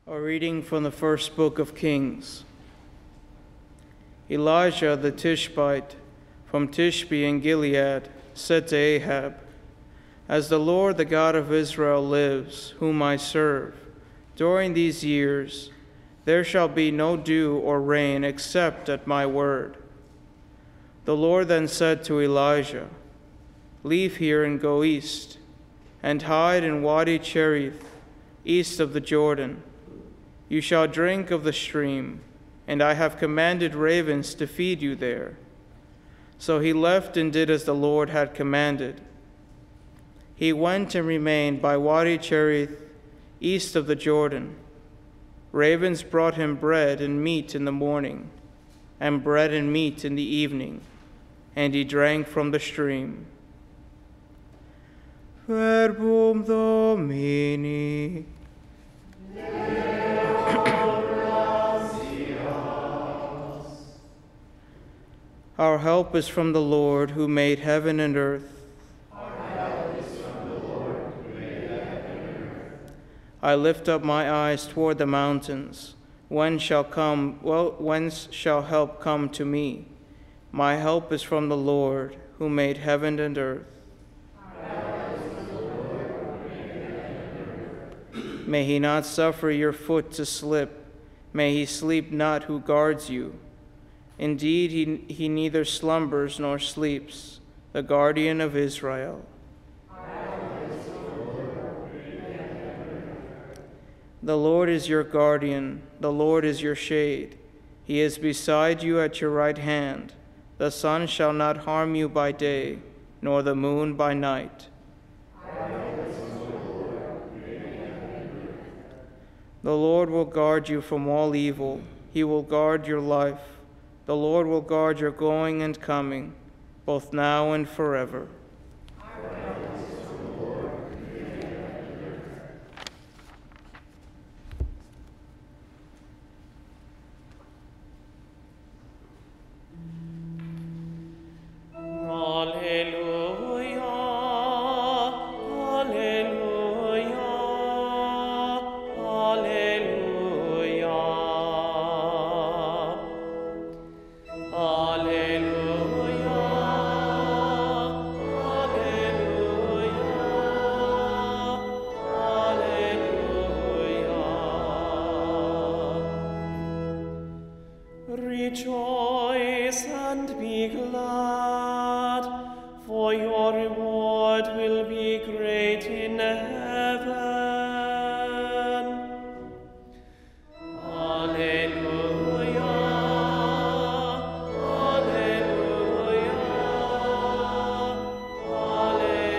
A reading from the first book of Kings. Elijah the Tishbite from Tishbe in Gilead said to Ahab, "As the Lord, the God of Israel, lives, whom I serve, during these years there shall be no dew or rain except at my word." The Lord then said to Elijah, "Leave here and go east, and hide in Wadi Cherith, east of the Jordan. You shall drink of the stream, and I have commanded ravens to feed you there." So he left and did as the Lord had commanded. He went and remained by Wadi Cherith, east of the Jordan. Ravens brought him bread and meat in the morning, and bread and meat in the evening, and he drank from the stream. Verbum Domini. Our help is from the Lord who made heaven and earth. Our help is from the Lord who made heaven and earth. I lift up my eyes toward the mountains. Whence shall help come to me? My help is from the Lord who made heaven and earth. Our help is from the Lord who made heaven and earth. May he not suffer your foot to slip. May he sleep not who guards you. Indeed, he neither slumbers nor sleeps, the guardian of Israel. The Lord is your guardian, the Lord is your shade. He is beside you at your right hand. The sun shall not harm you by day, nor the moon by night. The Lord will guard you from all evil. He will guard your life. The Lord will guard your going and coming, both now and forever. Rejoice and be glad, for your reward will be great in heaven. Alleluia, alleluia, alleluia.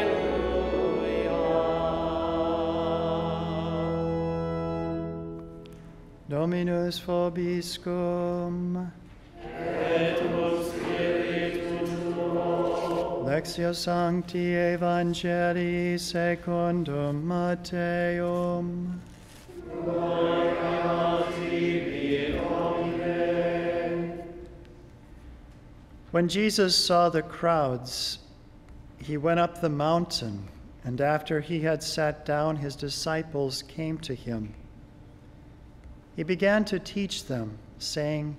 Dominus vobiscum. Et tuo spiritu tuo. Lectio Sancti Evangelii secundum Matteum. Gloria tibi, Domine. When Jesus saw the crowds, he went up the mountain, and after he had sat down, his disciples came to him. He began to teach them, saying,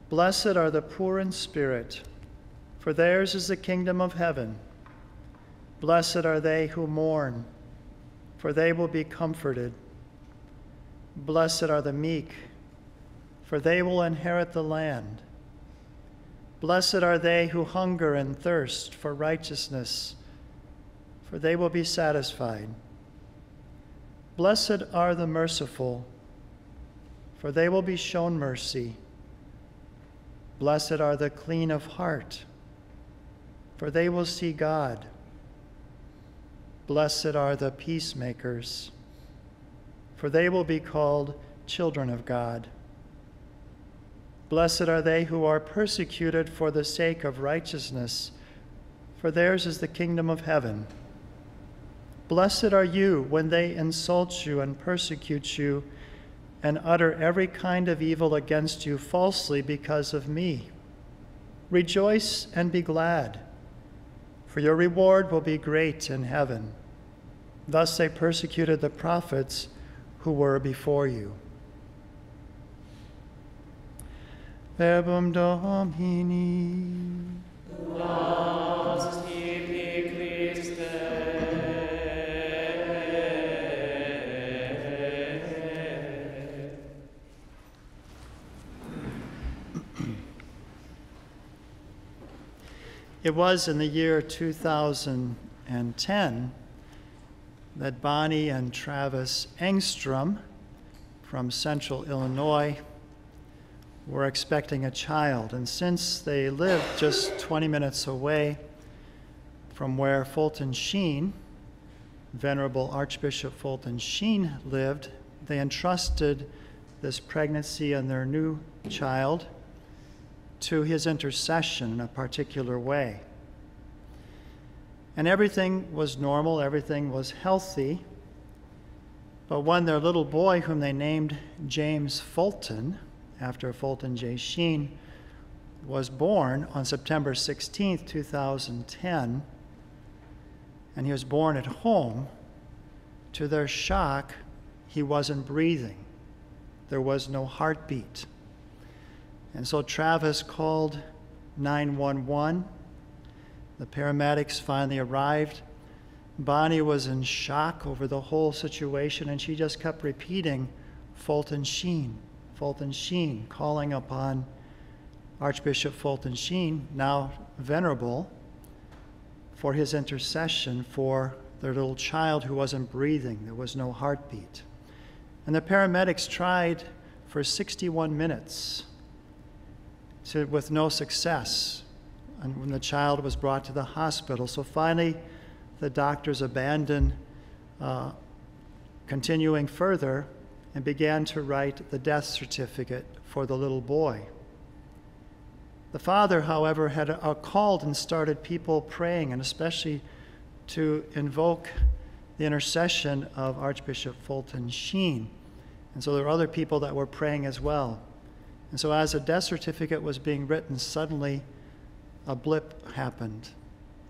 "Blessed are the poor in spirit, for theirs is the kingdom of heaven. Blessed are they who mourn, for they will be comforted. Blessed are the meek, for they will inherit the land. Blessed are they who hunger and thirst for righteousness, for they will be satisfied. Blessed are the merciful, for they will be shown mercy. Blessed are the clean of heart, for they will see God. Blessed are the peacemakers, for they will be called children of God. Blessed are they who are persecuted for the sake of righteousness, for theirs is the kingdom of heaven. Blessed are you when they insult you and persecute you and utter every kind of evil against you falsely because of me. Rejoice and be glad, for your reward will be great in heaven. Thus they persecuted the prophets who were before you. Verbum Domini. It was in the year 2010 that Bonnie and Travis Engstrom from Central Illinois were expecting a child. And since they lived just 20 minutes away from where Fulton Sheen, Venerable Archbishop Fulton Sheen, lived, they entrusted this pregnancy and their new child to his intercession in a particular way. And everything was normal, everything was healthy. But when their little boy, whom they named James Fulton, after Fulton J. Sheen, was born on September 16th, 2010, and he was born at home, to their shock, he wasn't breathing. There was no heartbeat. And so Travis called 911. The paramedics finally arrived. Bonnie was in shock over the whole situation, and she just kept repeating, Fulton Sheen, calling upon Archbishop Fulton Sheen, now venerable, for his intercession for their little child who wasn't breathing. There was no heartbeat. And the paramedics tried for 61 minutes with no success, and when the child was brought to the hospital. So finally, the doctors abandoned continuing further and began to write the death certificate for the little boy. The father, however, had called and started people praying, and especially to invoke the intercession of Archbishop Fulton Sheen. And so there were other people that were praying as well. And so as a death certificate was being written, suddenly a blip happened,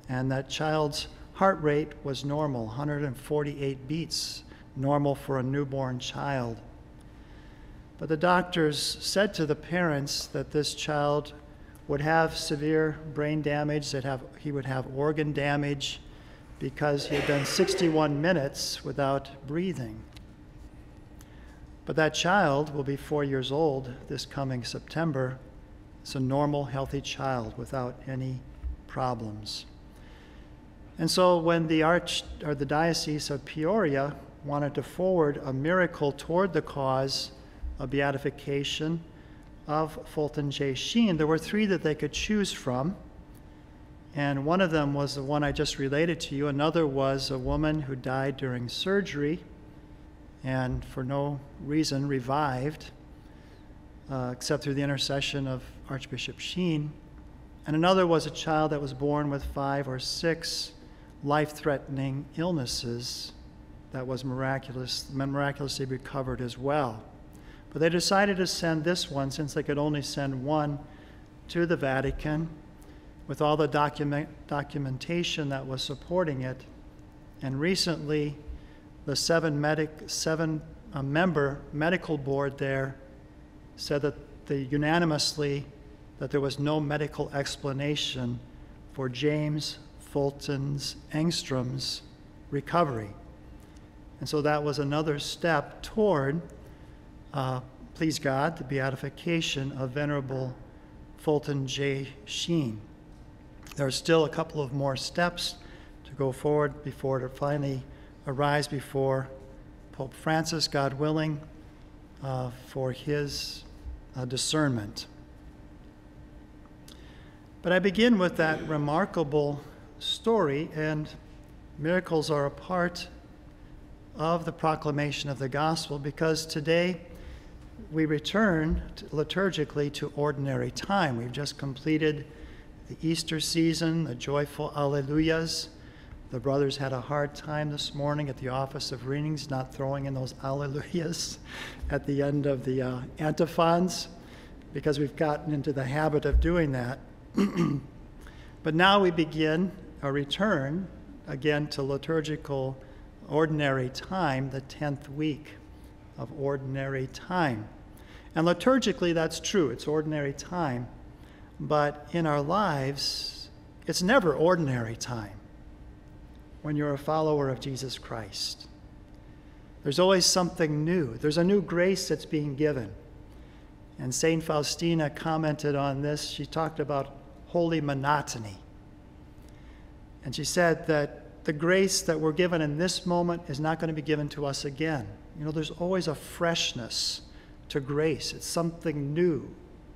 and that child's heart rate was normal, 148 beats, normal for a newborn child. But the doctors said to the parents that this child would have severe brain damage, that he would have organ damage because he had been 61 minutes without breathing. But that child will be 4 years old this coming September. It's a normal, healthy child without any problems. And so when the Diocese of Peoria wanted to forward a miracle toward the cause of beatification of Fulton J. Sheen, there were three that they could choose from. And one of them was the one I just related to you. Another was a woman who died during surgery and for no reason revived, except through the intercession of Archbishop Sheen. And another was a child that was born with 5 or 6 life-threatening illnesses that was miraculously recovered as well. But they decided to send this one, since they could only send one, to the Vatican with all the documentation that was supporting it. And recently, the 7-member medical board there said that unanimously that there was no medical explanation for James Fulton Engstrom's recovery. And so that was another step toward, please God, the beatification of Venerable Fulton J. Sheen. There are still a couple of more steps to go forward before it finally arrives before Pope Francis, God willing, for his discernment. But I begin with that remarkable story, and miracles are a part of the proclamation of the gospel, because today we return liturgically to ordinary time. We've just completed the Easter season, the joyful Alleluias. The brothers had a hard time this morning at the Office of Readings not throwing in those Alleluias at the end of the antiphons, because we've gotten into the habit of doing that. But now we begin a return again to liturgical ordinary time, the 10th week of ordinary time. And liturgically, that's true. It's ordinary time. But in our lives, it's never ordinary time when you're a follower of Jesus Christ. There's always something new. There's a new grace that's being given. And St. Faustina commented on this. She talked about holy monotony. And she said that the grace that we're given in this moment is not going to be given to us again. You know, there's always a freshness to grace. It's something new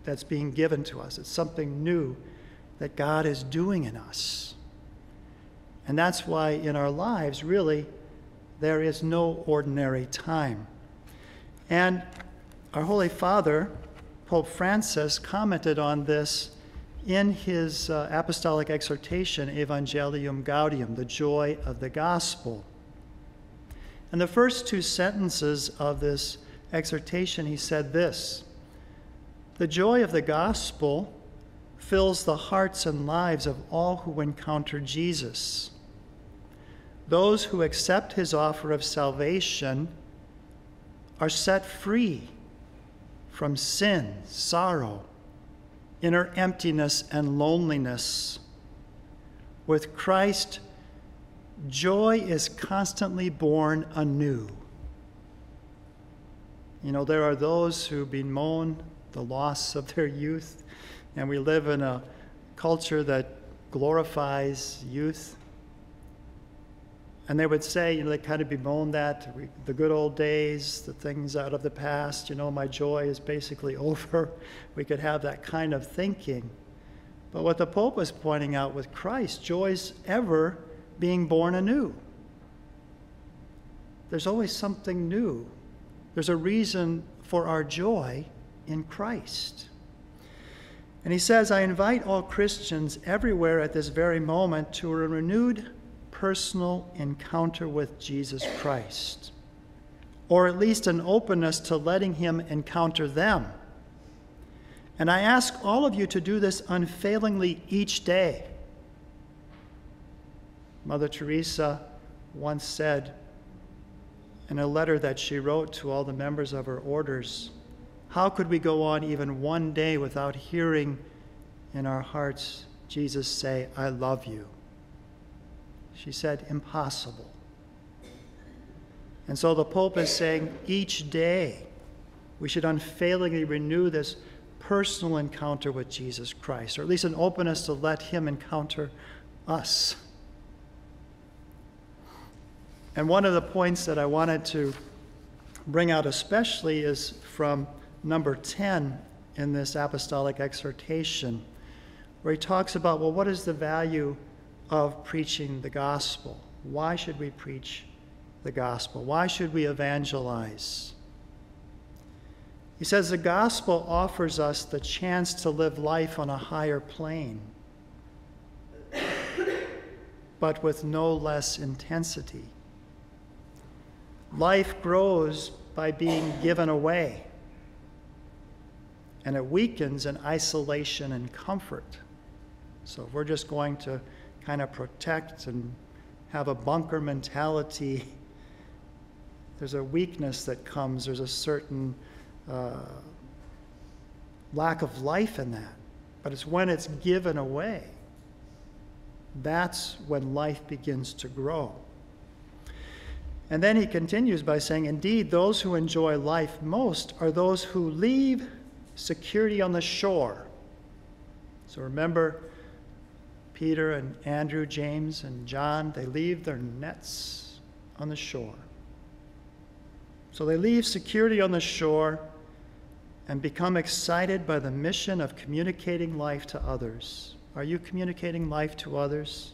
that's being given to us. It's something new that God is doing in us. And that's why in our lives, really, there is no ordinary time. And our Holy Father, Pope Francis, commented on this in his apostolic exhortation, Evangelium Gaudium, the joy of the gospel. In the first two sentences of this exhortation, he said this: "The joy of the gospel fills the hearts and lives of all who encounter Jesus. Those who accept his offer of salvation are set free from sin, sorrow, inner emptiness, and loneliness. With Christ, joy is constantly born anew." You know, there are those who bemoan the loss of their youth, and we live in a culture that glorifies youth. And they would say, you know, they kind of bemoan that, the good old days, the things out of the past, you know, my joy is basically over. We could have that kind of thinking. But what the Pope was pointing out with Christ, joy's ever being born anew. There's always something new. There's a reason for our joy in Christ. And he says, "I invite all Christians everywhere at this very moment to a renewed personal encounter with Jesus Christ, or at least an openness to letting him encounter them. And I ask all of you to do this unfailingly each day." Mother Teresa once said in a letter that she wrote to all the members of her orders, "How could we go on even one day without hearing in our hearts Jesus say, 'I love you'?" She said, impossible. And so the Pope is saying each day we should unfailingly renew this personal encounter with Jesus Christ, or at least an openness to let him encounter us. And one of the points that I wanted to bring out especially is from number 10 in this apostolic exhortation, where he talks about, well, what is the value of preaching the gospel? Why should we preach the gospel? Why should we evangelize? He says the gospel offers us the chance to live life on a higher plane, but with no less intensity. Life grows by being given away, and it weakens in isolation and comfort. So if we're just going to kind of protect and have a bunker mentality, there's a weakness that comes. There's a certain lack of life in that. But it's when it's given away, that's when life begins to grow. And then he continues by saying, "Indeed, those who enjoy life most are those who leave security on the shore." So remember, Peter and Andrew, James and John, they leave their nets on the shore. So they leave security on the shore and become excited by the mission of communicating life to others. Are you communicating life to others?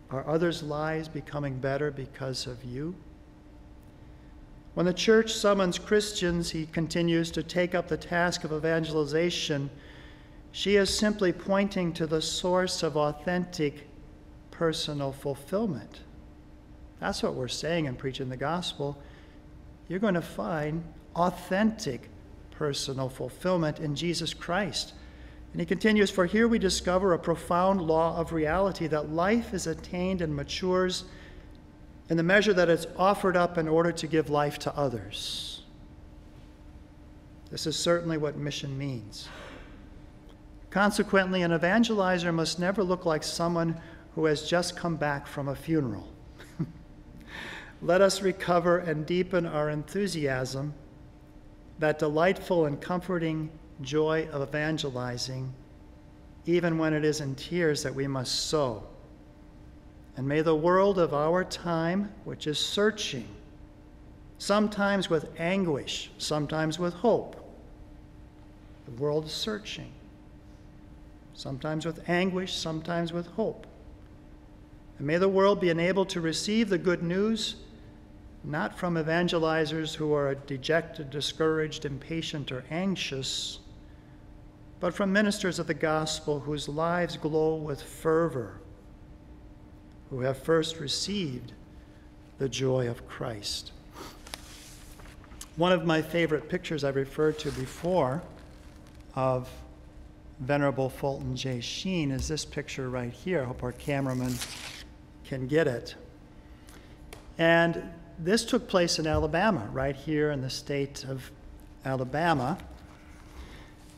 Are others' lives becoming better because of you? When the church summons Christians, he continues, to take up the task of evangelization, she is simply pointing to the source of authentic personal fulfillment. That's what we're saying in preaching the gospel. You're going to find authentic personal fulfillment in Jesus Christ. And he continues, "For here we discover a profound law of reality, that life is attained and matures in the measure that it's offered up in order to give life to others." This is certainly what mission means. Consequently, an evangelizer must never look like someone who has just come back from a funeral. Let us recover and deepen our enthusiasm, that delightful and comforting joy of evangelizing, even when it is in tears that we must sow. And may the world of our time, which is searching, sometimes with anguish, sometimes with hope. The world is searching, sometimes with anguish, sometimes with hope. And may the world be enabled to receive the good news, not from evangelizers who are dejected, discouraged, impatient, or anxious, but from ministers of the gospel whose lives glow with fervor, who have first received the joy of Christ. One of my favorite pictures I've referred to before of Venerable Fulton J. Sheen is this picture right here. I hope our cameraman can get it. And this took place in Alabama, right here in the state of Alabama.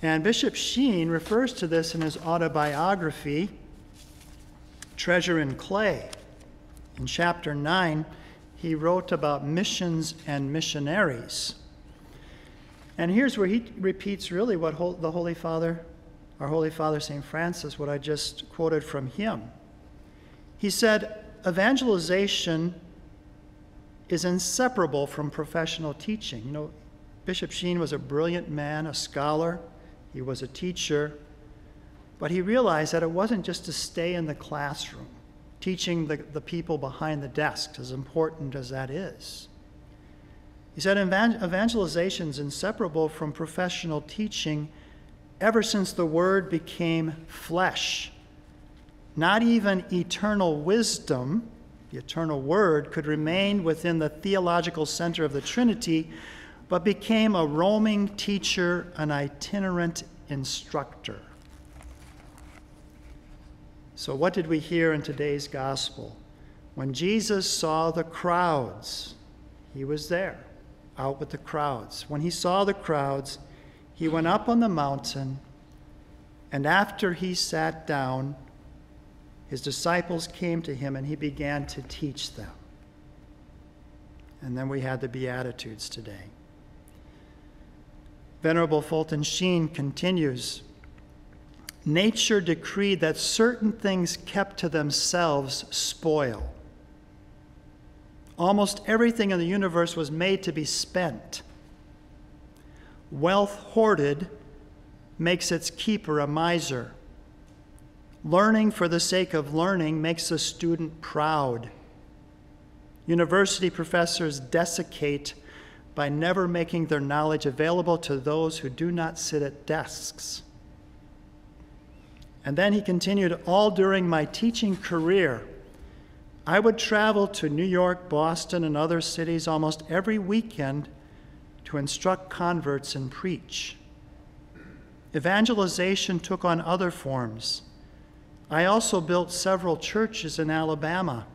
And Bishop Sheen refers to this in his autobiography, Treasure in Clay. In chapter 9, he wrote about missions and missionaries. And here's where he repeats really what the Holy Father, our Holy Father St. Francis, what I just quoted from him. He said, evangelization is inseparable from professional teaching. You know, Bishop Sheen was a brilliant man, a scholar. He was a teacher. But he realized that it wasn't just to stay in the classroom, teaching the people behind the desks, as important as that is. He said evangelization is inseparable from professional teaching ever since the Word became flesh. Not even eternal wisdom, the eternal Word, could remain within the theological center of the Trinity, but became a roaming teacher, an itinerant instructor. So what did we hear in today's gospel? When Jesus saw the crowds, he was there, out with the crowds. When he saw the crowds, he went up on the mountain, and after he sat down, his disciples came to him and he began to teach them. And then we had the Beatitudes today. Venerable Fulton Sheen continues, nature decreed that certain things kept to themselves spoil. Almost everything in the universe was made to be spent. Wealth hoarded makes its keeper a miser. Learning for the sake of learning makes a student proud. University professors desiccate by never making their knowledge available to those who do not sit at desks. And then he continued, all during my teaching career, I would travel to New York, Boston, and other cities almost every weekend to instruct converts and preach. Evangelization took on other forms. I also built several churches in Alabama.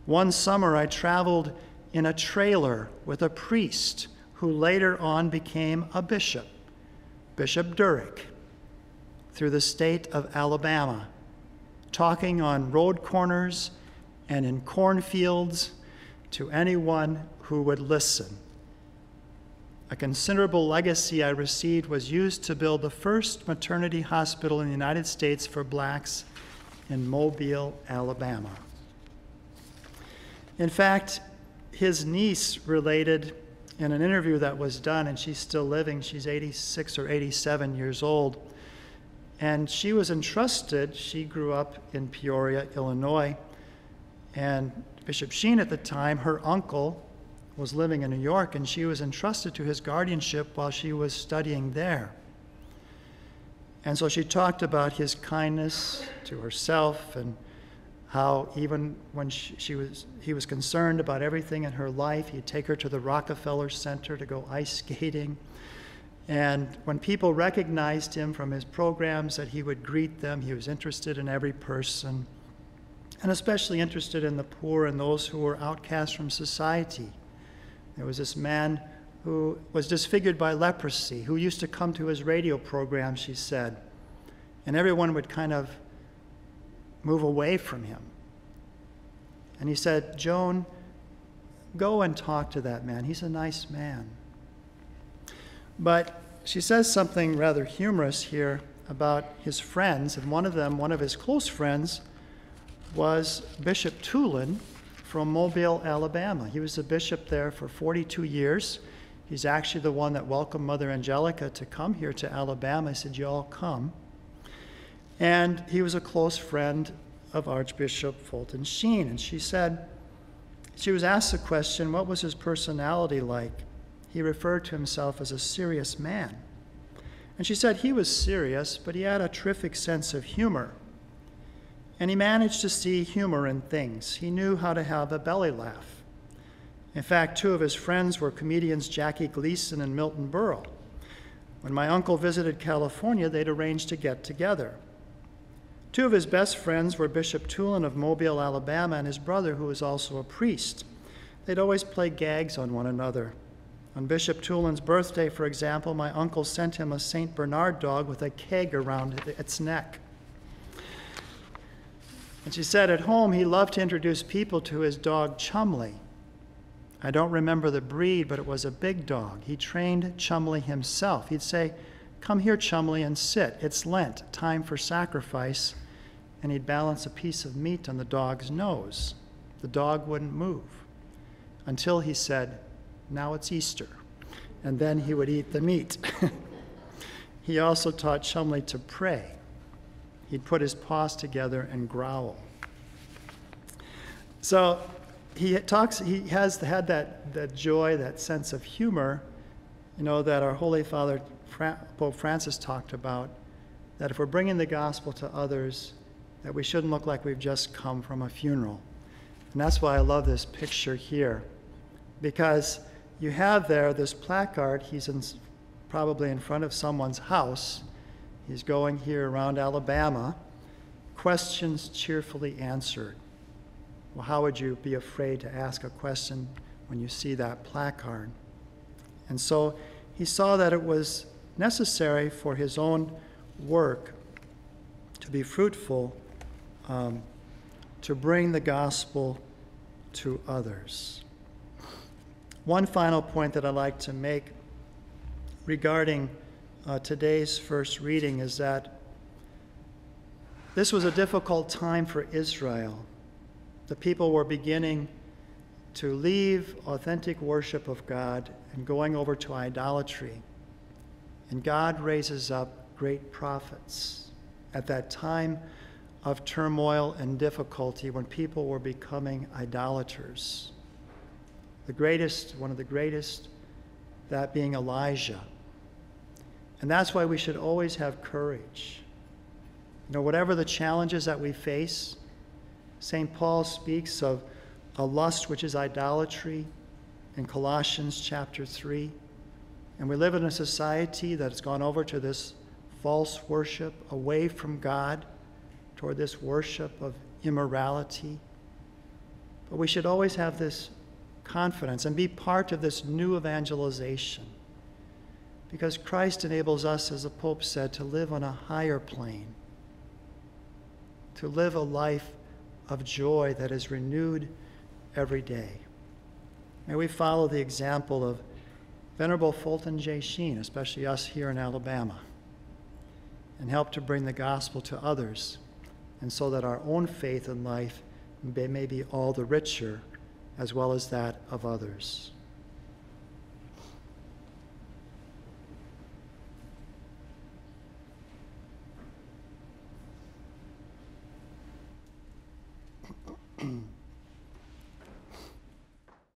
One summer I traveled in a trailer with a priest who later on became a bishop, Bishop Durick, through the state of Alabama, talking on road corners and in cornfields to anyone who would listen. A considerable legacy I received was used to build the first maternity hospital in the United States for blacks in Mobile, Alabama. In fact, his niece related in an interview that was done, and she's still living, she's 86 or 87 years old, and she was entrusted, she grew up in Peoria, Illinois, and Bishop Sheen at the time, her uncle, was living in New York, and she was entrusted to his guardianship while she was studying there. And so she talked about his kindness to herself and how even when he was concerned about everything in her life, he'd take her to the Rockefeller Center to go ice skating. And when people recognized him from his programs, that he would greet them. He was interested in every person, and especially interested in the poor and those who were outcast from society. There was this man who was disfigured by leprosy, who used to come to his radio program, she said, and everyone would kind of move away from him. And he said, "Joan, go and talk to that man. He's a nice man." But she says something rather humorous here about his friends, and one of his close friends, was Bishop Tulin from Mobile, Alabama. He was a bishop there for 42 years. He's actually the one that welcomed Mother Angelica to come here to Alabama. He said, "You all come." And he was a close friend of Archbishop Fulton Sheen. And she said, she was asked the question, what was his personality like? He referred to himself as a serious man. And she said he was serious, but he had a terrific sense of humor. And he managed to see humor in things. He knew how to have a belly laugh. In fact, two of his friends were comedians Jackie Gleason and Milton Berle. When my uncle visited California, they'd arranged to get together. Two of his best friends were Bishop Tulin of Mobile, Alabama, and his brother, who was also a priest. They'd always play gags on one another. On Bishop Tulin's birthday, for example, my uncle sent him a St. Bernard dog with a keg around its neck. And she said at home he loved to introduce people to his dog Chumley. I don't remember the breed, but it was a big dog. He trained Chumley himself. He'd say, "Come here, Chumley, and sit. It's Lent, time for sacrifice." And he'd balance a piece of meat on the dog's nose. The dog wouldn't move until he said, "Now it's Easter." And then he would eat the meat. He also taught Chumley to pray. He'd put his paws together and growl. So he has had that joy, that sense of humor, that our Holy Father Pope Francis talked about, that if we're bringing the gospel to others, that we shouldn't look like we've just come from a funeral. And that's why I love this picture here, because you have there this placard. He's probably in front of someone's house. He's going here around Alabama. Questions cheerfully answered. Well, how would you be afraid to ask a question when you see that placard? And so he saw that it was necessary for his own work to be fruitful, to bring the gospel to others. One final point that I'd like to make regarding today's first reading is that this was a difficult time for Israel. The people were beginning to leave authentic worship of God and going over to idolatry. And God raises up great prophets at that time of turmoil and difficulty when people were becoming idolaters. One of the greatest, that being Elijah. And that's why we should always have courage. Whatever the challenges that we face, St. Paul speaks of a lust which is idolatry in Colossians chapter 3. And we live in a society that has gone over to this false worship, away from God, toward this worship of immorality. But we should always have this confidence and be part of this new evangelization, because Christ enables us, as the Pope said, to live on a higher plane, to live a life of joy that is renewed every day. May we follow the example of Venerable Fulton J. Sheen, especially us here in Alabama, and help to bring the gospel to others, and so that our own faith and life may be all the richer, as well as that of others.